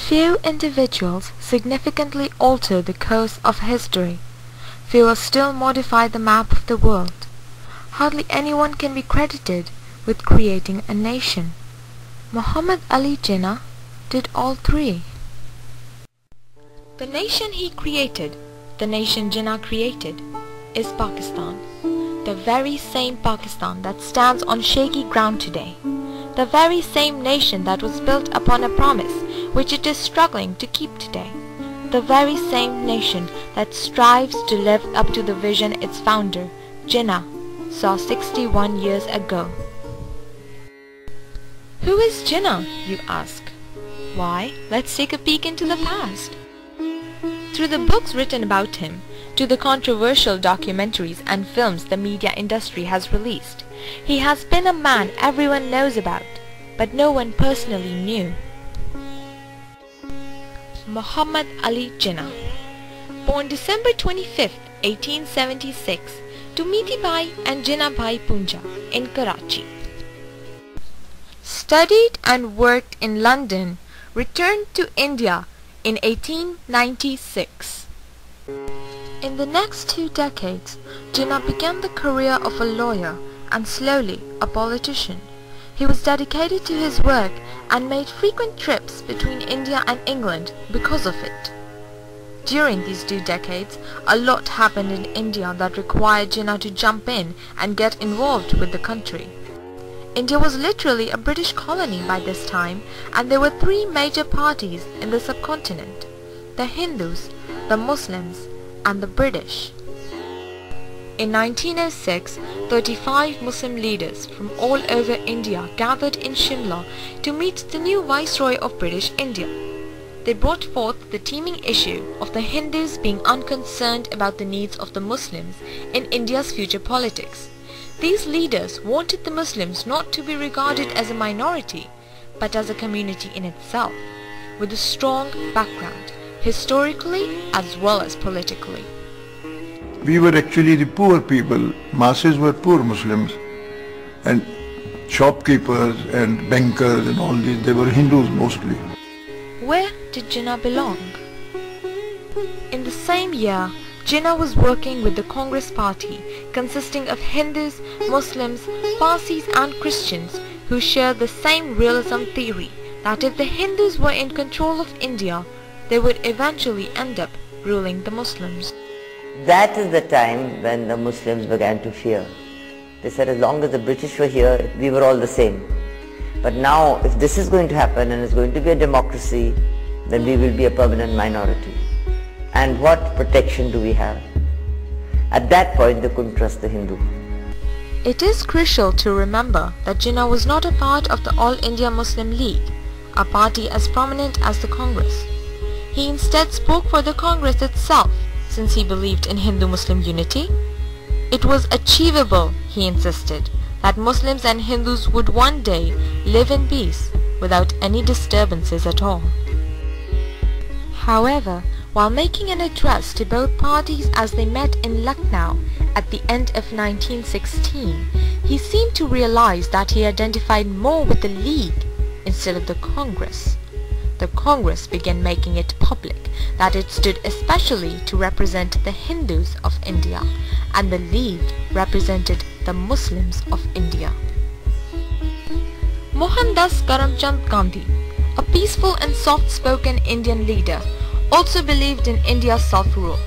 Few individuals significantly alter the course of history. Fewer still modify the map of the world. Hardly anyone can be credited with creating a nation. Muhammad Ali Jinnah did all three. The nation he created, the nation Jinnah created, is Pakistan. The very same Pakistan that stands on shaky ground today. The very same nation that was built upon a promise which it is struggling to keep today. The very same nation that strives to live up to the vision its founder, Jinnah, saw 61 years ago. Who is Jinnah, you ask? Why, let's take a peek into the past. Through the books written about him, to the controversial documentaries and films the media industry has released, he has been a man everyone knows about, but no one personally knew. Muhammad Ali Jinnah, born December 25, 1876, to Miti Bhai and Jinnah Bhai Punja in Karachi. Studied and worked in London, returned to India in 1896. In the next 2 decades, Jinnah began the career of a lawyer and slowly a politician. He was dedicated to his work and made frequent trips between India and England because of it. During these 2 decades, a lot happened in India that required Jinnah to jump in and get involved with the country. India was literally a British colony by this time, and there were 3 major parties in the subcontinent: the Hindus, the Muslims, and the British. In 1906, 35 Muslim leaders from all over India gathered in Shimla to meet the new Viceroy of British India. They brought forth the teeming issue of the Hindus being unconcerned about the needs of the Muslims in India's future politics. These leaders wanted the Muslims not to be regarded as a minority, but as a community in itself, with a strong background, historically as well as politically. We were actually the poor people. Masses were poor Muslims, and shopkeepers and bankers and all these, they were Hindus mostly. Where did Jinnah belong? In the same year, Jinnah was working with the Congress Party, consisting of Hindus, Muslims, Parsis and Christians who shared the same realism theory that if the Hindus were in control of India, they would eventually end up ruling the Muslims. That is the time when the Muslims began to fear. They said as long as the British were here, we were all the same. But now, if this is going to happen and it's going to be a democracy, then we will be a permanent minority. And what protection do we have? At that point, they couldn't trust the Hindu. It is crucial to remember that Jinnah was not a part of the All India Muslim League, a party as prominent as the Congress. He instead spoke for the Congress itself, since he believed in Hindu-Muslim unity. It was achievable, he insisted, that Muslims and Hindus would one day live in peace without any disturbances at all. However, while making an address to both parties as they met in Lucknow at the end of 1916, he seemed to realize that he identified more with the League instead of the Congress. The Congress began making it public that it stood especially to represent the Hindus of India, and the League represented the Muslims of India. Mohandas Karamchand Gandhi, a peaceful and soft-spoken Indian leader, also believed in India's self-rule.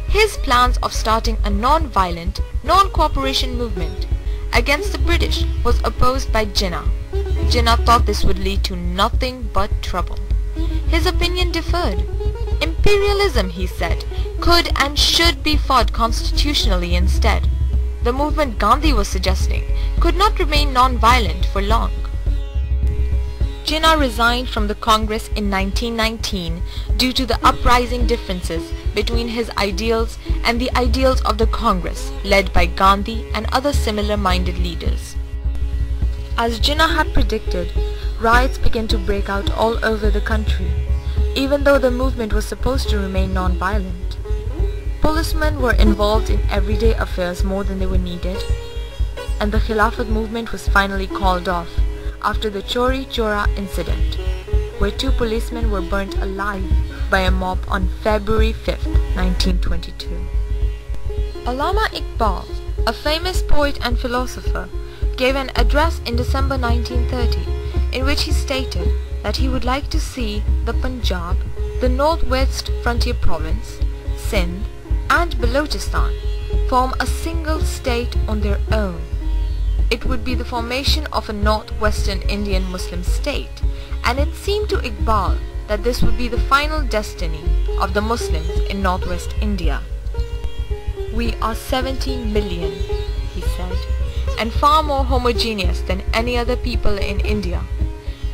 His plans of starting a non-violent, non-cooperation movement against the British was opposed by Jinnah. Jinnah thought this would lead to nothing but trouble. His opinion differed. Imperialism, he said, could and should be fought constitutionally instead. The movement Gandhi was suggesting could not remain non-violent for long. Jinnah resigned from the Congress in 1919 due to the uprising differences between his ideals and the ideals of the Congress led by Gandhi and other similar-minded leaders. As Jinnah had predicted, riots began to break out all over the country, even though the movement was supposed to remain non-violent. Policemen were involved in everyday affairs more than they were needed, and the Khilafat movement was finally called off after the Chori Chora incident, where 2 policemen were burnt alive by a mob on February 5, 1922. Allama Iqbal, a famous poet and philosopher, gave an address in December 1930 in which he stated that he would like to see the Punjab, the northwest frontier province, Sindh and Balochistan form a single state on their own. It would be the formation of a northwestern Indian Muslim state, and it seemed to Iqbal that this would be the final destiny of the Muslims in northwest India. "We are 17 million, he said, and far more homogeneous than any other people in India.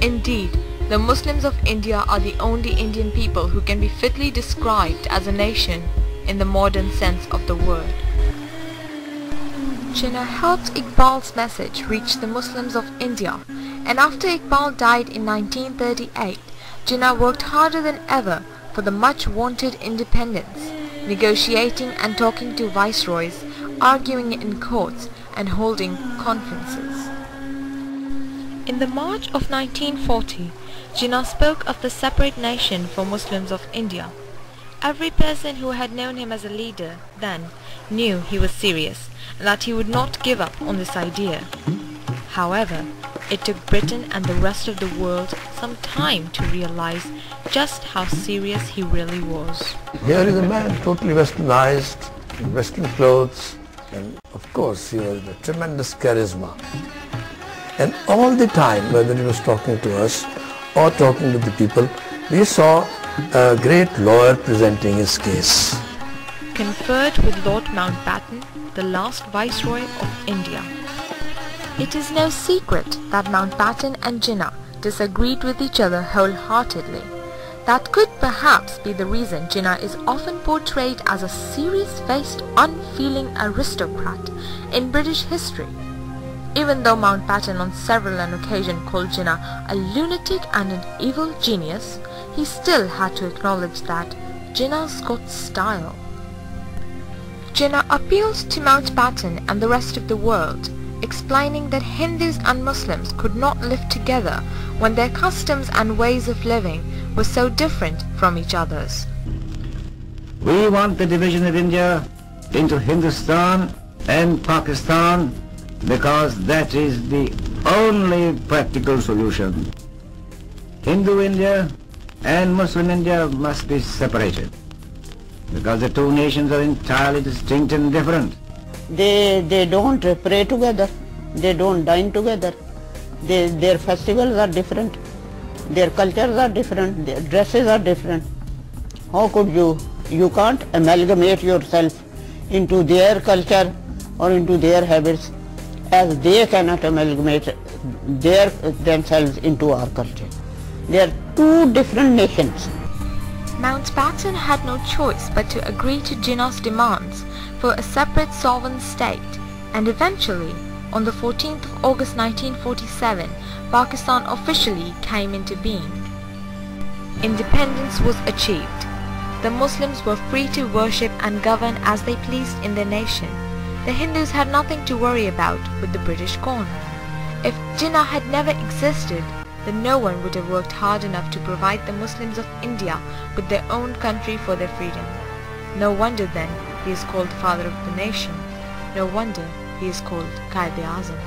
Indeed, the Muslims of India are the only Indian people who can be fitly described as a nation in the modern sense of the word." Jinnah helped Iqbal's message reach the Muslims of India, and after Iqbal died in 1938, Jinnah worked harder than ever for the much-wanted independence, negotiating and talking to viceroys, arguing in courts, and holding conferences. In the March of 1940, Jinnah spoke of the separate nation for Muslims of India. Every person who had known him as a leader then knew he was serious and that he would not give up on this idea. However, it took Britain and the rest of the world some time to realize just how serious he really was. Here is a man totally westernized, in western clothes, and of course he was a tremendous charisma. And all the time, whether he was talking to us or talking to the people, we saw a great lawyer presenting his case. Conferred with Lord Mountbatten, the last Viceroy of India. It is no secret that Mountbatten and Jinnah disagreed with each other wholeheartedly. That could perhaps be the reason Jinnah is often portrayed as a serious-faced, unfeeling aristocrat in British history. Even though Mountbatten on several an occasion called Jinnah a lunatic and an evil genius, he still had to acknowledge that Jinnah's got style. Jinnah appealed to Mountbatten and the rest of the world, explaining that Hindus and Muslims could not live together when their customs and ways of living were so different from each other's. We want the division of India into Hindustan and Pakistan because that is the only practical solution. Hindu India and Muslim India must be separated because the two nations are entirely distinct and different. They don't pray together, they don't dine together, their festivals are different, their cultures are different, their dresses are different. How could you can't amalgamate yourself into their culture or into their habits as they cannot amalgamate themselves into our culture. They are two different nations. Mountbatten had no choice but to agree to Jinnah's demands for a separate sovereign state, and eventually, on the 14th of August 1947, Pakistan officially came into being. Independence was achieved. The Muslims were free to worship and govern as they pleased in their nation. The Hindus had nothing to worry about with the British Crown. If Jinnah had never existed, then no one would have worked hard enough to provide the Muslims of India with their own country for their freedom. No wonder then he is called Father of the Nation. No wonder he is called Qaid-e-Azam.